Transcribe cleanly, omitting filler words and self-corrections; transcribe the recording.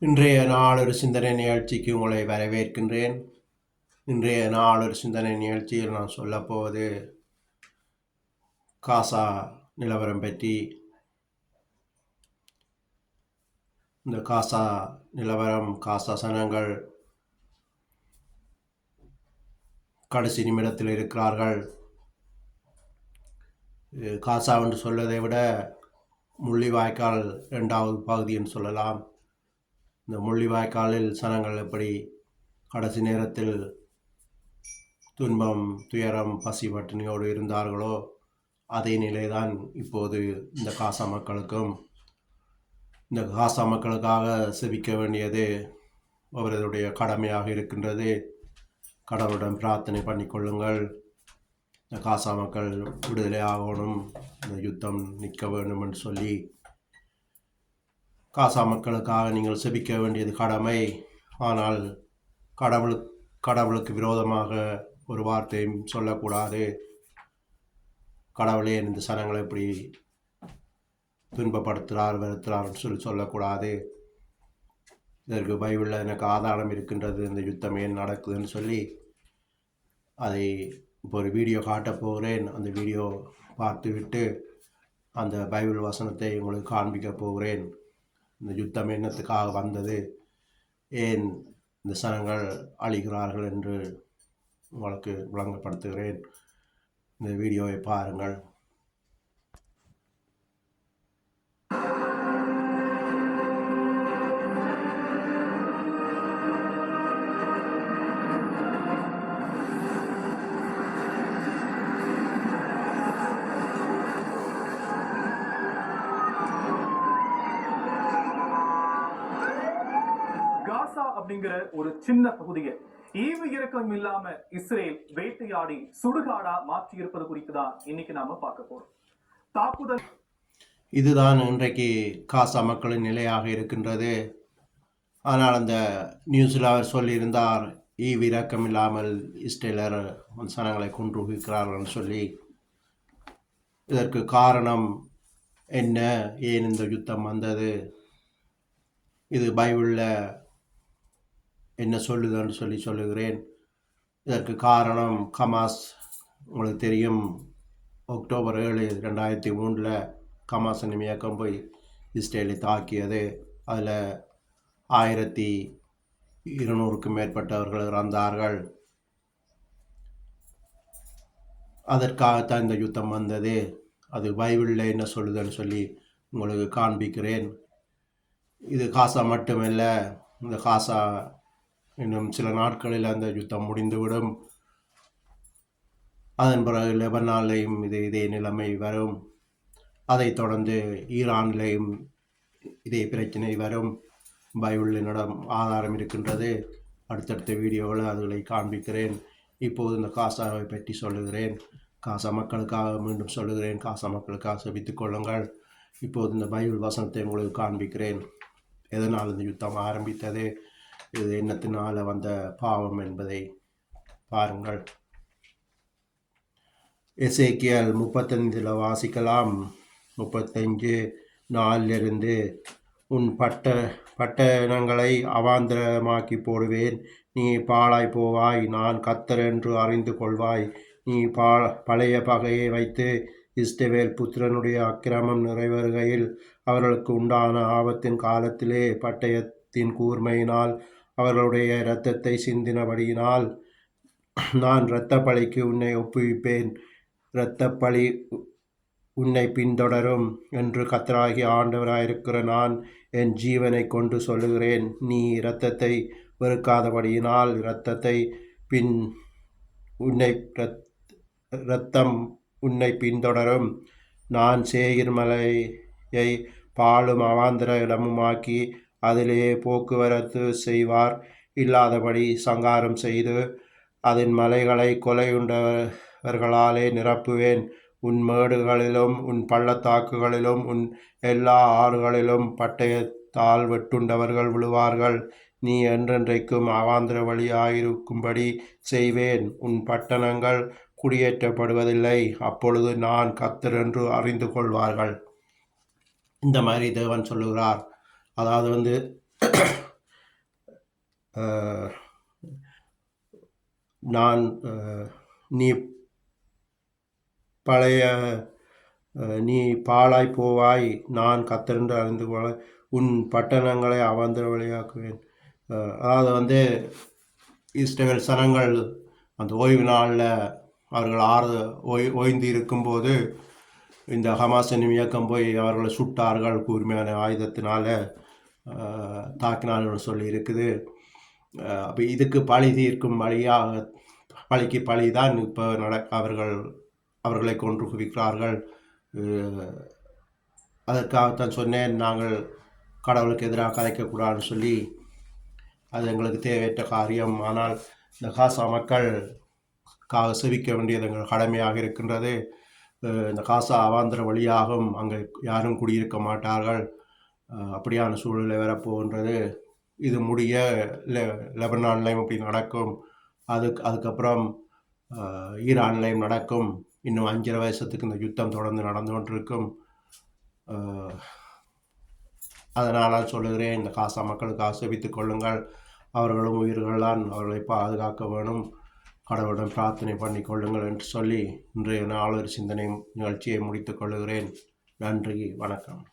இன்றைய நாளொரு சிந்தனை நிகழ்ச்சிக்கு உங்களை வரவேற்கின்றேன். இன்றைய நாளொரு சிந்தனை நிகழ்ச்சியில் நான் சொல்லப்போவது காசா நிலவரம் பற்றி. இந்த காசா நிலவரம், காசா சனங்கள் கடைசி நிமிடத்தில் இருக்கிறார்கள். காசா என்று சொல்வதை விட முள்ளிவாய்க்கால் 2வது பகுதி என்று சொல்லலாம். இந்த முள்ளிவாய்க்காலில் சனங்கள் எப்படி கடைசி நேரத்தில் துன்பம், துயரம், பசி பட்டினியோடு இருந்தார்களோ அதே நிலைதான் இப்போது இந்த காசா மக்களுக்கும். இந்த காசா மக்களுக்காக செபிக்க வேண்டியது அவர்களுடைய கடமையாக இருக்கின்றது. கடவுளிடம் பிரார்த்தனை பண்ணிக்கொள்ளுங்கள். இந்த காசா மக்கள் விடுதலை ஆகணும், இந்த யுத்தம் நிற்க வேண்டும் என்று சொல்லி காசா மக்களுக்காக நீங்கள் செபிக்க வேண்டியது கடமை. ஆனால் கடவுளுக்கு விரோதமாக ஒரு வார்த்தையும் சொல்லக்கூடாது. கடவுளே இந்த சனங்களை எப்படி துன்பப்படுத்துகிறார், வெறுத்துறார்னு சொல்லக்கூடாது. இதற்கு பைபிளில் எனக்கு ஆதாரம் இருக்கின்றது, இந்த யுத்தம் ஏன் நடக்குதுன்னு சொல்லி அதை இப்போ ஒரு வீடியோ காட்டப் போகிறேன். அந்த வீடியோ பார்த்துவிட்டு அந்த பைபிள் வசனத்தை உங்களுக்கு காண்பிக்க போகிறேன். இந்த யுத்தம் என்னத்துக்காக வந்தது, ஏன் இந்த சனங்கள் அழிகிறார்கள் என்று உங்களுக்கு விளங்கப்படுத்துகிறேன். இந்த வீடியோவை பாருங்கள். அப்படிங்கிற ஒரு சின்ன பகுதியை ஈவு இறக்கம் இல்லாம இஸ்ரேல் வேட்டையாடி சுடுகாடா மாற்றி இருப்பது குறித்து தான் இன்னைக்கு நாம பார்க்க போறோம். தாக்குதல் இதுதான் இன்றைக்கு காசா மக்களின் நிலையாக இருக்கின்றது. ஆனால் அந்த நியூஸில் அவர் சொல்லியிருந்தார், ஈவு இறக்கம் இல்லாமல் இஸ்ரேலர் சனங்களை கொன்று குவிக்கிறார்கள் சொல்லி. இதற்கு காரணம் என்ன, ஏன் இந்த யுத்தம் வந்தது, இது பைபிளில் என்ன சொல்லுதுன்னு சொல்லுகிறேன். இதற்கு காரணம் ஹமாஸ். உங்களுக்கு தெரியும், அக்டோபர் 7, 2003 ஹமாஸ் என்னும் இயக்கம் போய் இஸ்ரேலை தாக்கியது. அதில் 1200க்கும் மேற்பட்டவர்கள் இறந்தார்கள். அதற்காகத்தான் இந்த யுத்தம் வந்தது. அது பைபிளில் என்ன சொல்லுதுன்னு சொல்லி உங்களுக்கு காண்பிக்கிறேன். இது காசா மட்டுமல்ல, இந்த காசா இன்னும் சில நாட்களில் அந்த யுத்தம் முடிந்துவிடும். அதன் பிறகு லெபனான்லையும் இதே நிலைமை வரும். அதைத் தொடர்ந்து ஈரான்லையும் இதே பிரச்சனை வரும். பைபிளினிடம் ஆதாரம் இருக்கின்றது. அடுத்தடுத்த வீடியோவில் அதுகளை காண்பிக்கிறேன். இப்போது இந்த காசாவை பற்றி சொல்லுகிறேன். காசா மக்களுக்காக மீண்டும் சொல்லுகிறேன், காசா மக்களுக்காக செபித்துக் கொள்ளுங்கள். இப்போது இந்த பைபிள் வசனத்தை உங்களுக்கு காண்பிக்கிறேன். எதனால் இந்த யுத்தம் ஆரம்பித்தது, இது என்னத்தினால வந்த பாவம் என்பதை பாருங்கள். எசேக்கியல் 35 வாசிக்கலாம். 35:4 உன் பட்டணங்களை அவாந்தரமாக்கி போடுவேன், நீ பாழாய் போவாய், நான் கர்த்தர் என்று அறிந்து கொள்வாய். நீ பழைய பகையை வைத்து இஸ்ரவேல் புத்திரனுடைய அக்கிரமம் நிறைவேறுகையில் அவர்களுக்கு உண்டான ஆபத்தின் காலத்திலே பட்டயத்தின் கூர்மையினால் அவர்களுடைய இரத்தத்தை சிந்தினபடியினால் நான் இரத்தப்பழிக்கு உன்னை ஒப்புவிப்பேன். இரத்தப்பழி உன்னை பின்தொடரும் என்று கர்த்தராகிய ஆண்டவராயிருக்கிற நான் என் ஜீவனை கொண்டு சொல்லுகிறேன். நீ இரத்தத்தை வெறுக்காதபடியினால் இரத்தம் உன்னை பின்தொடரும். நான் சேயீர் மலையை பாழும் அவாந்தர இடமுமாக்கி அதிலே போக்குவரத்து செய்வார் இல்லாதபடி சங்காரம் செய்து அதன் மலைகளை கொலையுண்டவர்களாலே நிரப்புவேன். உன் மேடுகளிலும் உன் பள்ளத்தாக்குகளிலும் உன் எல்லா ஆறுகளிலும் பட்டயத்தால் வெட்டுண்டவர்கள் விழுவார்கள். நீ என்றென்றைக்கும் அவாந்தர வழியாயிருக்கும்படி செய்வேன். உன் பட்டணங்கள் குடியேற்றப்படுவதில்லை. அப்பொழுது நான் கர்த்தர் என்று அறிந்து கொள்வார்கள். இந்த மாதிரி தேவன் சொல்லுகிறார். அதாவது அஹ், நான் நீ பழைய நீ பாழாய் போவாய், நான் கர்த்தரென்று அறிந்து கொள்ள உன் பட்டணங்களை அவாந்தர வழியாக்குவேன். அதாவது வந்து இஸ்ரவேல் சனங்கள் அந்த ஓய்வு நாளில் அவர்கள் ஓய்ந்து இருக்கும்போது இந்த ஹமாஸ் என்னும் இயக்கம் போய் அவர்களை சுட்டார்கள், கூர்மையான ஆயுதத்தினால தாக்கினார்கள் சொல்லி இருக்குது. அப்போ இதுக்கு பழி தீர்க்கும் வழியாக பழிக்கு பழி தான் இப்போ அவர்களை கொன்று குவிக்கிறார்கள். அதற்காகத்தான் சொன்னேன், நாங்கள் கடவுளுக்கு எதிராக கதைக்கக்கூடாதுன்னு சொல்லி. அது எங்களுக்கு தேவையற்ற காரியம். ஆனால் இந்த காசா மக்கள் செவிக்க வேண்டியது எங்கள் கடமையாக இருக்கின்றது. இந்த காசா அவாந்தர வழியாகவும் அங்கே யாரும் குடியிருக்க மாட்டார்கள். அப்படியான சூழ்நிலை வரப்போகின்றது. இது முடிய லெபனான்லையும் இப்படி நடக்கும். அதுக்கப்புறம் ஈரான்லையும் நடக்கும். இன்னும் 5.5 வருஷத்துக்கு இந்த யுத்தம் தொடர்ந்து நடந்து கொண்டிருக்கும். அதனால் சொல்லுகிறேன், இந்த காசா மக்களுக்காக செபித்துக் கொள்ளுங்கள். அவர்களும் உயிர்கள்தான், அவர்களை பாதுகாக்க வேணும். கடவுளிடம் பிரார்த்தனை பண்ணி கொள்ளுங்கள் என்று சொல்லி இன்றைய நாளொரு சிந்தனை நிகழ்ச்சியை முடித்துக் கொள்ளுகிறேன். நன்றி, வணக்கம்.